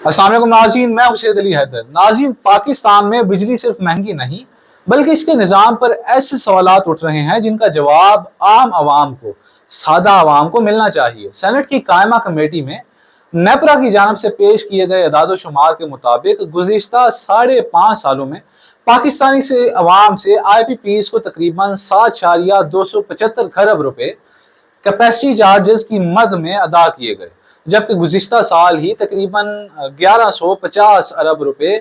अस्सलाम वालेकुम नाज़रीन, मैं हुसैन अली हैदर। नाज़रीन, पाकिस्तान में बिजली सिर्फ महंगी नहीं बल्कि इसके निज़ाम पर ऐसे सवालात उठ रहे हैं जिनका जवाब आम आवाम को, सादा आवाम को मिलना चाहिए। सेनेट की कायमा कमेटी में नेपरा की जानब से पेश किए गए अदाद शुमार के मुताबिक गुज़िश्ता 5.5 सालों में पाकिस्तानी से अवाम से IPPs को तकरीबन 7.275 खरब रुपए कैपेसिटी चार्जेस की मद में अदा किए गए, जबकि गुज़िश्ता साल ही तकरीबन 1150 अरब रुपए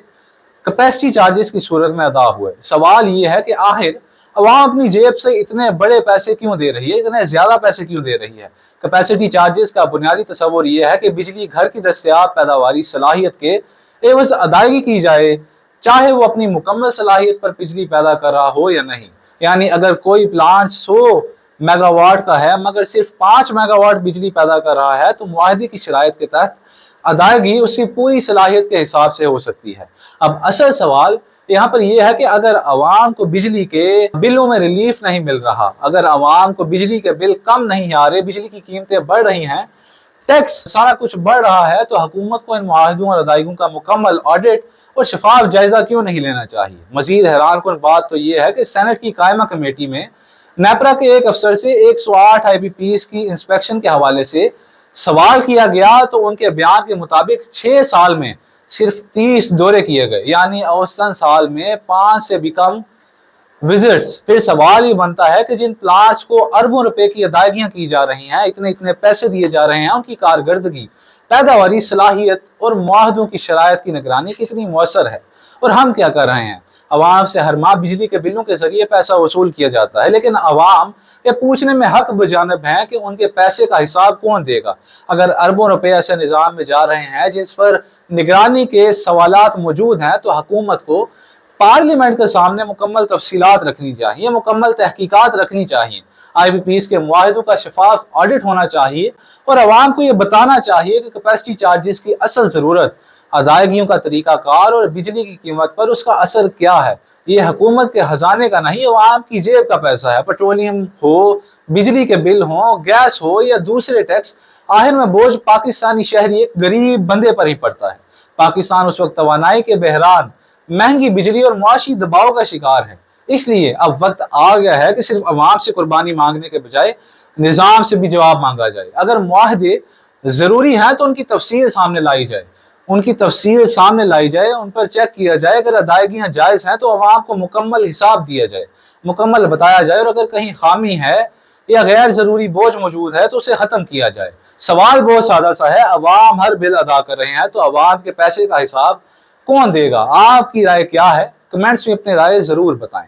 कैपेसिटी चार्जेस की सूरत में अदा हुए। सवाल ये है कि आखिर अवाम अपनी जेब से इतने बड़े पैसे क्यों दे रही है, इतने ज्यादा पैसे क्यों दे रही है। कैपेसिटी चार्जेस का बुनियादी तस्वुर यह है कि बिजली घर की दस्तयाब पैदावारी सलाहियत के एवज अदायगी की जाए, चाहे वो अपनी मुकम्मल सलाहियत पर बिजली पैदा कर रहा हो या नहीं। यानी अगर कोई प्लांट 100 मेगावाट का है मगर सिर्फ 5 मेगावाट बिजली पैदा कर रहा है तो मुआहदे की शराइत के तहत अदायगी उसकी पूरी सलाहियत के हिसाब से हो सकती है। अब असल सवाल यहाँ पर यह है कि अगर अवाम को बिजली के बिलों में रिलीफ नहीं मिल रहा, अगर अवाम को बिजली के बिल कम नहीं आ रहे, बिजली की कीमतें बढ़ रही हैं, टैक्स सारा कुछ बढ़ रहा है, तो हुकूमत को इन मुआहदों और अदायगियों का मुकम्मल ऑडिट और शफाफ जायजा क्यों नहीं लेना चाहिए। मजीद हैरान कुन बात तो यह है कि सेनेट की कायमा कमेटी में नेपरा के एक अफसर से 108 IPPs की इंस्पेक्शन के हवाले से सवाल किया गया तो उनके बयान के मुताबिक 6 साल में सिर्फ 30 दौरे किए गए, यानी औसतन साल में 5 से भी कम विजिट्स। फिर सवाल ये बनता है कि जिन प्लांट्स को अरबों रुपए की अदायगियां की जा रही हैं, इतने इतने पैसे दिए जा रहे हैं, उनकी कारकर्दगी, पैदावारी सलाहियत और मुआहदों की शरायत की निगरानी कितनी मौसर है। और हम क्या कर रहे हैं, अवाम से हर माह बिजली के बिलों के जरिए पैसा वसूल किया जाता है, लेकिन अवाम ये पूछने में हक बजानिब है कि उनके पैसे का हिसाब कौन देगा। अगर अरबों रुपए ऐसे निज़ाम में जा रहे हैं जिस पर निगरानी के सवालात मौजूद हैं, तो हुकूमत को पार्लियामेंट के सामने मुकम्मल तफसीलात रखनी चाहिए, मुकम्मल तहकीकात रखनी चाहिए। IPPs के मुआहिदों का शफाफ ऑडिट होना चाहिए और अवाम को यह बताना चाहिए कि कैपेसिटी चार्जेस की असल ज़रूरत, अदायगियों का तरीकाकार और बिजली की कीमत पर उसका असर क्या है। ये हुकूमत के खजाने का नहीं, अवाम की जेब का पैसा है। पेट्रोलियम हो, बिजली के बिल हो, गैस हो या दूसरे टैक्स, आखिर में बोझ पाकिस्तानी शहरी एक गरीब बंदे पर ही पड़ता है। पाकिस्तान उस वक्त तवानाई के बहरान, महंगी बिजली और मुआशी दबाव का शिकार है। इसलिए अब वक्त आ गया है कि सिर्फ अवाम से कुर्बानी मांगने के बजाय निज़ाम से भी जवाब मांगा जाए। अगर मुआहदे जरूरी हैं तो उनकी तफसील सामने लाई जाए, उनकी तफसील सामने लाई जाए, उन पर चेक किया जाए। अगर अदायगियां जायज़ हैं तो अवाम को मुकम्मल हिसाब दिया जाए, मुकम्मल बताया जाए, और अगर कहीं खामी है या गैर जरूरी बोझ मौजूद है तो उसे खत्म किया जाए। सवाल बहुत सादा सा है, अवाम हर बिल अदा कर रहे हैं तो अवाम के पैसे का हिसाब कौन देगा। आपकी राय क्या है? कमेंट्स में अपनी राय जरूर बताएं।